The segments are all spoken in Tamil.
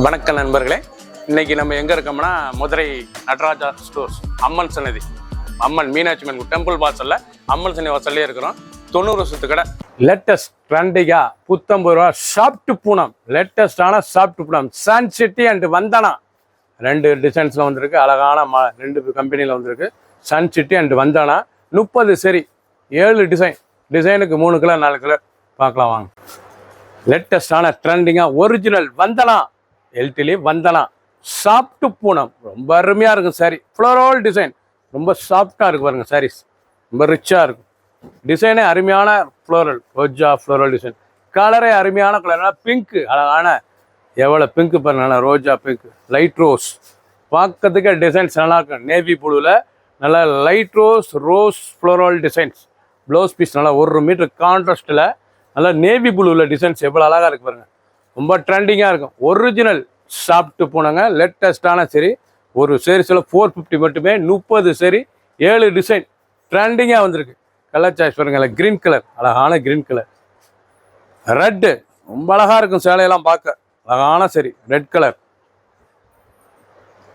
வணக்கம் நண்பர்களே, இன்னைக்கு நம்ம எங்க இருக்கோம்னா மதுரை நடராஜா ஸ்டோர்ஸ் அம்மன் சன்னதி, அம்மன் மீனாட்சி அம்மன் டெம்பிள் வாசல்ல அம்மன் சன்னதி வாசல்லே இருக்கிறோம். 90 வருஷத்து கடை. லேட்டஸ்ட் ட்ரெண்டிங்கா புத்தம்பது சாப்ட் பூனம், லேட்டஸ்டான soft Poonam sun city and Vandana 2 டிசைன்ஸ்ல வந்திருக்கு. அழகான 2 கம்பெனியில் வந்திருக்கு. சன் சிட்டி அண்ட் வந்தனா 30 சரி 7 டிசைனுக்கு 3 கலர் 4 கலர் பார்க்கலாம் வாங்க. லேட்டஸ்டான ட்ரெண்டிங்கா ஒரிஜினல் வந்தனா எல்டிலே வந்தனா சாப்ட் பூனம் ரொம்ப அருமையா இருக்கும். சாரி ஃப்ளோரல் டிசைன் ரொம்ப சாஃப்டா இருக்கு பாருங்க. சாரீஸ் ரொம்ப ரிச்சா இருக்கும். டிசைனே அருமையான ஃப்ளோரல் ரோஜா ஃப்ளோரல் டிசைன். கலரே அருமையான கலர், பிங்க் அழகான எவ்வளோ பிங்க் பாருங்க, நல்லா ரோஜா பிங்க் லைட் ரோஸ் பார்க்கறதுக்கு டிசைன்ஸ் நல்லா இருக்கும். நேவி ப்ளூவில் நல்லா light rose floral designs. Blouse piece நல்லா 1 மீட்டர் கான்ட்ராஸ்டில் நல்லா நேவி ப்ளூவில் டிசைன்ஸ் எவ்வளோ அழகாக இருக்கு பாருங்க. ரொம்ப ட்ரெண்டிங்காக இருக்கும். ஒரிஜினல் சாப்பிட்டு போனாங்க. லேட்டஸ்டான சரி ஒரு சேரீஸில் 450 மட்டுமே 30 சரி 7 டிசைன் ட்ரெண்டிங்காக வந்திருக்கு. கலர் சாய்ஸ் பாருங்க, கிரீன் கலர் அழகான கிரீன் கலர், ரெட்டு ரொம்ப அழகாக இருக்கும். சேலையெல்லாம் பார்க்க அழகான சரி ரெட் கலர்,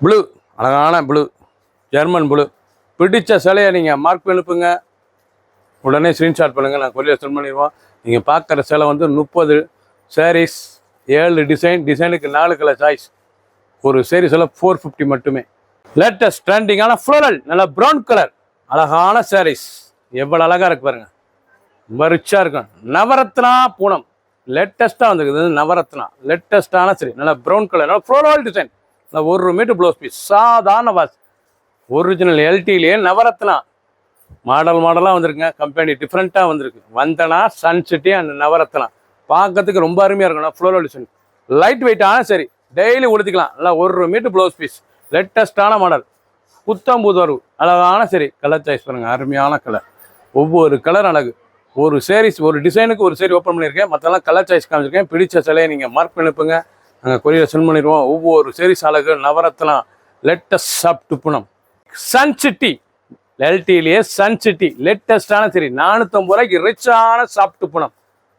ப்ளூ அழகான ப்ளூ ஜெர்மன் ப்ளூ. பிடிச்ச சேலையை நீங்கள் மார்க் பண்ணி அனுப்புங்க, உடனே ஸ்க்ரீன்ஷாட் பண்ணுங்கள், நான் கொரியர் சென்ட் பண்ணிடுவோம். நீங்கள் பார்க்குற சேலை வந்து 30 சாரீஸ் 7 டிசைனுக்கு 4 கலர் சாய்ஸ். ஒரு சாரீஸில் 450 மட்டுமே. லேட்டஸ்ட் ட்ரெண்டிங்கான ஃப்ளோரல் நல்ல ப்ரௌன் கலர் அழகான சாரீஸ் எவ்வளோ அழகாக இருக்கு பாருங்க. ரொம்ப ரிச்சாக இருக்கும். நவரத்னா பூனம் லேட்டஸ்ட்டாக வந்துருக்குது. நவரத்னா லேட்டஸ்டான சரி நல்ல ப்ரௌன் கலர் நல்ல floral design. 1 metre blouse piece சாதாரண வாஸ். ஒரிஜினல் எல்டிலே நவரத்னா மாடலாக வந்திருக்குங்க. கம்பெனி டிஃப்ரெண்ட்டாக வந்திருக்கு. Vandana Sun city and Navaratna பார்க்கறதுக்கு ரொம்ப அருமையாக இருக்கணும். ஃப்ளோரல் டிசைன் லைட் வெயிட்டான சரி டெய்லி உடுத்திக்கலாம். நல்லா 1 மீட்டர் ப்ளவுஸ் பீஸ் லேட்டஸ்டான மாடல் புத்தம்புது வரவு அழகான சரி. கலர் சாய்ஸ் பாருங்க, அருமையான கலர். ஒவ்வொரு கலர் அழகு. ஒரு சேரீஸ் ஒரு டிசைனுக்கு ஒரு சேரீ ஓப்பன் பண்ணியிருக்கேன். மற்றெல்லாம் கலர் சாய்ஸ் காமிச்சிருக்கேன். பிடிச்ச சிலையை நீங்கள் மார்க் பண்ணி அனுப்புங்க, நாங்கள் கொரியர் சென்ட் பண்ணிடுவோம். ஒவ்வொரு சேரீஸ் அழகு. Navaratna latest soft Poonam sun city எல்டிலேயே சன் சிட்டி லேட்டஸ்டான சரி 450 ரூபாய்க்கு ரிச்சான சாப்ட் பூனம்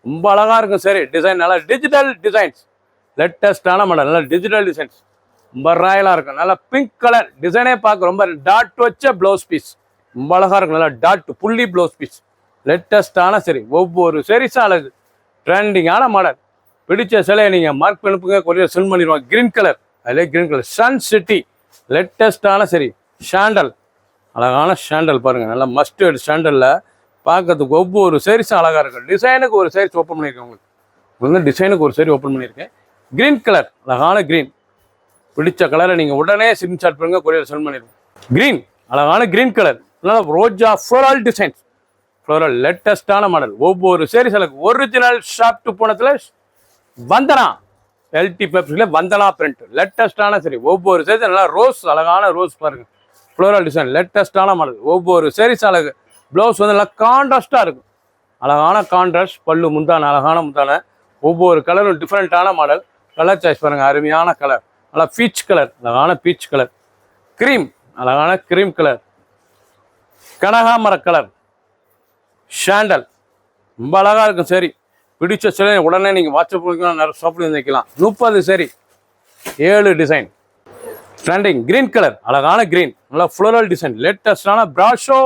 ரொம்ப அழகாக இருக்கும். சரி டிசைன் நல்லா டிஜிட்டல் டிசைன்ஸ் லேட்டஸ்டான மாடல் நல்லா டிஜிட்டல் டிசைன்ஸ் ரொம்ப ராயலாக இருக்கும். நல்லா பிங்க் கலர் டிசைனே பார்க்க ரொம்ப டாட் வச்ச ப்ளவுஸ் பீஸ் ரொம்ப அழகாக இருக்கும். நல்லா டாட் புள்ளி ப்ளவுஸ் பீஸ் லேட்டஸ்டான சரி. ஒவ்வொரு சரிஸும் அழகு. ட்ரெண்டிங்கான மாடல். பிடிச்ச சிலையை நீங்கள் மார்க் பண்ணி கொரியர் சென்ட் பண்ணிடுவோம். கிரீன் கலர் அதிலே கிரீன் கலர் சன் சிட்டி லேட்டஸ்டான சரி. ஷாண்டல் அழகான ஷாண்டல் பாருங்கள். நல்லா மஸ்டர்ட் ஷாண்டலில் பார்க்கறதுக்கு ஒவ்வொரு சேரீஸும் அழகாக இருக்கும். டிசைனுக்கு ஒரு சேரீஸ் ஓப்பன் பண்ணியிருக்கேன். உங்களுக்கு டிசைனுக்கு ஒரு சேரீ ஓப்பன் பண்ணியிருக்கேன். க்ரீன் கலர் அழகான க்ரீன். பிடிச்ச கலரை நீங்கள் உடனே ஸ்க்ரீன்ஷாட் பண்ணுங்க, கொரியர் சென்ட் பண்ணிடுவோம். க்ரீன் அழகான க்ரீன் கலர் நல்லா ரோஜா ஃப்ளோரல் டிசைன்ஸ் ஃப்ளோரல் லேட்டஸ்டான மாடல். ஒவ்வொரு சேரீஸ் அழகு. ஒரிஜினல் ஷாப்ட் பூனத்தில் வந்தனா எல்டி பேப்பர்ஸில் வந்தனா பிரிண்ட் லேட்டஸ்டான சரி. ஒவ்வொரு சேரீஸ் நல்லா ரோஸ் அழகான ரோஸ் பாருங்கள். ஃப்ளோரல் டிசைன் லேட்டஸ்டான மாடல். ஒவ்வொரு சேரீஸ் அழகு. ப்ளவுஸ் வந்து நல்லா கான்ட்ராஸ்டாக இருக்கும். அழகான கான்ட்ராஸ்ட் பல்லு முந்தான அழகான முந்தான. ஒவ்வொரு கலரும் டிஃப்ரெண்ட்டான மாடல். கலர் சாய்ஸ் பாருங்கள், அருமையான கலர். நல்லா பீச் கலர் அழகான பீச் கலர். க்ரீம் அழகான க்ரீம் கலர். கனகாமர கலர் ஷாண்டல் ரொம்ப அழகாக இருக்கும். சரி பிடிச்ச சிலை உடனே நீங்கள் வாட்ஸ்அப் பண்ணிக்கலாம், நிறைய ஷாப்பில் வைக்கலாம். 30 சரி 7 டிசைன் ட்ரெண்டிங். கிரீன் கலர் அழகான கிரீன் நல்லா ஃப்ளோரல் டிசைன் லேட்டஸ்டான பிராஷோ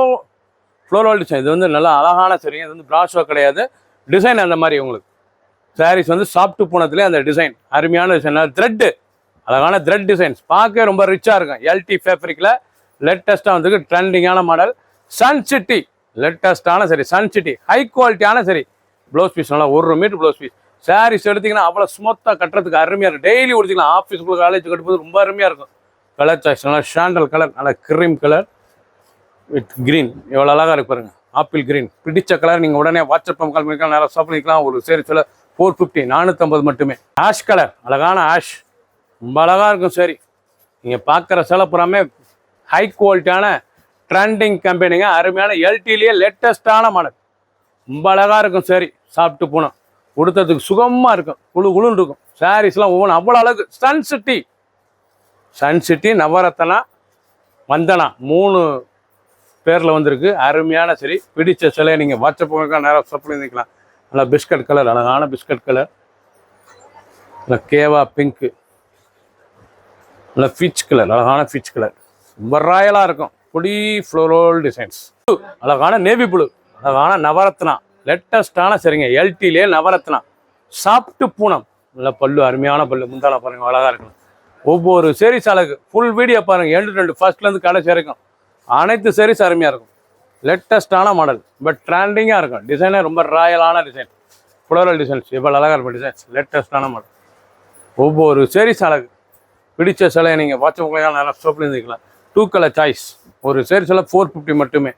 ஃப்ளோரல் டிசைன். இது வந்து நல்லா அழகான சரி. இது வந்து பிராஷோ கிடையாது, டிசைன் அந்த மாதிரி. உங்களுக்கு சாரீஸ் வந்து சாப்ட் பூனத்துலேயே அந்த டிசைன் அருமையான டிசைன். த்ரெட்டு அழகான த்ரெட் டிசைன்ஸ் பார்க்க ரொம்ப ரிச்சாக இருக்கும். எல்டி ஃபேப்ரிக்கில் லேட்டஸ்ட்டாக வந்துருக்கு. ட்ரெண்டிங்கான மாடல் சன் சிட்டி லேட்டஸ்டான சரி. சன் சிட்டி ஹை குவாலிட்டியான சரி. ப்ளவுஸ் பீஸ் நல்லா 1 மீட்டர் ப்ளவுஸ் பீஸ். சாரீஸ் எடுத்திங்கன்னா அவ்வளோ ஸ்மூத்தாக கட்டுறதுக்கு அருமையாக இருக்கும். டெய்லி உடுத்திக்கலாம். ஆஃபீஸுக்குள்ள காலேஜ் கட்டும்போது ரொம்ப அருமையாக இருக்கும். கலர் சாய்ஸ் நல்லா ஷாண்டல் கலர் நல்லா க்ரீம் கலர் வித் க்ரீன் எவ்வளோ அழகாக இருக்கு பாருங்க. ஆப்பிள் க்ரீன் பிடிச்ச கலர் நீங்கள் உடனே வாட்ஸ்அப் கால் பண்ணிக்கலாம், நேரம் ஷாப் பண்ணிக்கலாம். ஒரு சேரீஸில் 450 450 மட்டுமே. ஆஷ் கலர் அழகான ஆஷ் ரொம்ப அழகாக இருக்கும். சரி நீங்கள் பார்க்குற சேலை புறாமே ஹை குவாலிட்டியான ட்ரெண்டிங் கம்பெனிங்க. அருமையான எல்டிலேயே லேட்டஸ்டான மாடல் ரொம்ப அழகாக இருக்கும். சரி சாப்பிட்டு போனோம் கொடுத்ததுக்கு சுகமாக இருக்கும். குழுன்னு இருக்கும். சாரீஸ்லாம் ஒவ்வொன்றும் அவ்வளோ அழகு. சன் சிட்டி நவரத்னா வந்தனா 3 பேரில் வந்திருக்கு. அருமையான சரி. பிடிச்ச சிலையை நீங்கள் வாட்ஸ்அப் நேரம் ஷாப் பண்ணிக்கலாம். நல்லா பிஸ்கட் கலர் அழகான பிஸ்கட் கலர். நல்லா கேவா பிங்க்கு நல்ல பீச் கலர், அழகான பீச் கலர், ரொம்ப ராயலாக இருக்கும். பொடி ஃப்ளோரல் டிசைன்ஸ். அழகான நேவி ப்ளூ, அழகான நவரத்னா, லேட்டஸ்டான சரிங்க. எல்டிலே நவரத்னா, சாப்பிட்டு பூனம். நல்ல பல்லு, அருமையான பல்லு. முந்தான பாருங்க, அழகாக இருக்கணும். ஒவ்வொரு சேரீஸ் அழகு. ஃபுல் வீடியோ பாருங்கள், 2 ஃபர்ஸ்ட்லேருந்து கடைசி வரைக்கும். அனைத்து சேரீஸ் அருமையாக இருக்கும். லேட்டஸ்டான மாடல், பட் ட்ரெண்டிங்காக இருக்கும். டிசைனே ரொம்ப ராயலான டிசைன், ஃப்ளோரல் டிசைன்ஸ். எவ்வளோ அழகாக இருக்கும் டிசைன்ஸ். லேட்டஸ்டான மாடல். ஒவ்வொரு சேரீஸ் அழகு. பிடிச்ச சிலையை நீங்கள் வாட்ஸ்அப் நல்லா ஷோப்பில் இருந்துக்கலாம். 2 கலர் சாய்ஸ். ஒரு சேரீஸில் 450 மட்டுமே.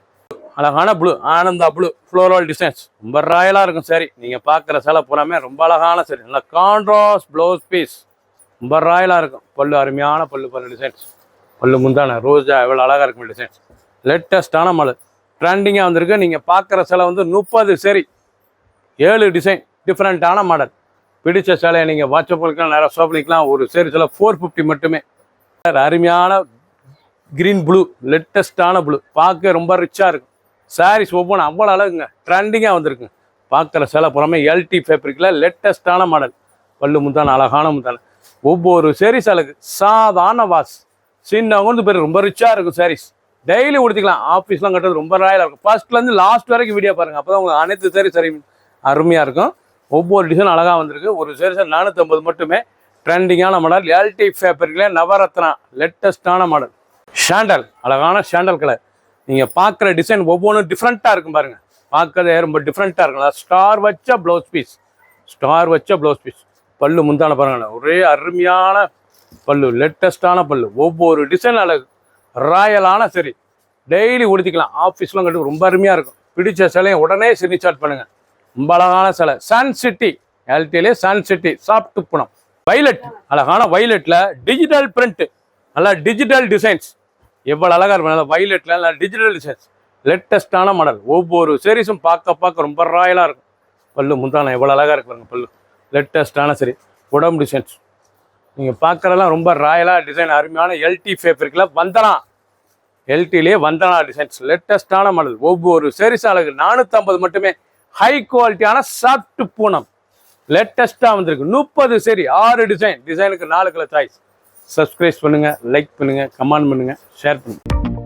அழகான blue, Ananda blue, floral designs. ரொம்ப ராயலாக இருக்கும் சரி. நீங்கள் பார்க்குற சிலை பூராமே ரொம்ப அழகான சரி. நல்லா கான்ட்ராஸ்ட் ப்ளவுஸ் பீஸ், ரொம்ப ராயலாக இருக்கும். பல்லு, அருமையான பல்லு டிசைன்ஸ். பல்லு முந்தான ரோஜா, எவ்வளோ அழகாக இருக்கும் டிசைன்ஸ். லேட்டஸ்டான மாடல், ட்ரெண்டிங்காக வந்திருக்கு. நீங்கள் பார்க்குற சிலை வந்து 30 சரி, 7 டிசைன், டிஃப்ரெண்ட்டான மாடல். பிடிச்ச சிலையை நீங்கள் வாட்ஸ்அப் பண்ணிக்கலாம், நேராக ஷாப் பண்ணிக்கலாம். ஒரு சேரீஸில் 450 மட்டுமே. அருமையான கிரீன் ப்ளூ, லேட்டஸ்டான ப்ளூ, பார்க்க ரொம்ப ரிச்சாக இருக்கும். சாரீஸ் ஒவ்வொன்றும் அவ்வளோ அழகுங்க, ட்ரெண்டிங்காக வந்திருக்குங்க. பார்க்குற சிலை புறமே எல்டி ஃபேப்ரிக்கில் லேட்டஸ்டான மாடல். பல்லு முந்தான, அழகான முந்தான. ஒவ்வொரு சேரீஸ் அழகு. சாதாரண வாஸ், சின்னவங்க பேர் ரொம்ப ரிச்சாக இருக்கும் சாரீஸ். டெய்லி உடுத்திக்கலாம். ஆஃபீஸ்லாம் கட்டுறது ரொம்ப ராயலாக இருக்கும். ஃபர்ஸ்ட்லேருந்து லாஸ்ட் வரைக்கும் வீடியோ பாருங்கள், அப்போ தான் உங்களுக்கு அனைத்து சேரீஸ் சரி அருமையாக இருக்கும். ஒவ்வொரு டிசைன் அழகாக வந்திருக்கு. ஒரு சேரீஸ் 450 மட்டுமே. ட்ரெண்டிங்கான model, LT ஃபேப்ரிக்கில் Navratna, லேட்டஸ்டான model. Chantal, அழகான ஷாண்டல் கலர். நீங்கள் பார்க்குற டிசைன் ஒவ்வொன்றும் டிஃப்ரெண்ட்டாக இருக்கும் பாருங்கள். பார்க்கறதே ரொம்ப டிஃப்ரெண்ட்டாக இருக்கும். ஸ்டார் வச்ச ப்ளவுஸ் பீஸ், ஸ்டார் வச்ச ப்ளவுஸ் பீஸ். பல்லு முந்தான பாருங்கள், ஒரே அருமையான பல்லு, லேட்டஸ்டான பல்லு. ஒவ்வொரு டிசைன் அழகு, ராயலான சரி. டெய்லி உடுத்திக்கலாம். ஆஃபீஸ்லாம் கட்டு ரொம்ப அருமையாக இருக்கும். பிடிச்ச சிலையை உடனே ஸ்க்ரீன்ஷாட் பண்ணுங்கள். ரொம்ப அழகான சிலை. சன் சிட்டி, எல்டிலே சன் சிட்டி, சாப்பிட்டு பூனம். வைலட், அழகான வைலட்டில் டிஜிட்டல் பிரிண்ட், நல்லா டிஜிட்டல் டிசைன்ஸ். எவ்வளோ அழகாக இருக்கும். நல்லா வைலட்டில் நல்லா டிஜிட்டல் டிசைன்ஸ், லேட்டஸ்டான மாடல். ஒவ்வொரு சீரீஸும் பார்க்க ரொம்ப ராயலாக இருக்கும். பல்லு முந்தான எவ்வளோ அழகாக இருக்கு பல்லு, லேட்டஸ்டான சரி. உடம்பு டிசைன்ஸ் நீங்கள் பார்க்குறதெல்லாம் ரொம்ப ராயலாக டிசைன். அருமையான எல்டி ஃபேப்ரிக்கில் வந்தனா, எல்டிலே வந்தனா டிசைன்ஸ், லேட்டஸ்டான மாடல். ஒவ்வொரு சீரீஸ் அழகு. 450 மட்டுமே. ஹை குவாலிட்டியான சாஃப்ட் பூனம், லேட்டஸ்ட்டாக வந்திருக்கு. 30 சரி, 6 டிசைன். டிசைனுக்கு 4 கலர் சாய்ஸ். சப்ஸ்கிரைப் பண்ணுங்கள், லைக் பண்ணுங்கள், கமெண்ட் பண்ணுங்கள், ஷேர் பண்ணுங்கள்.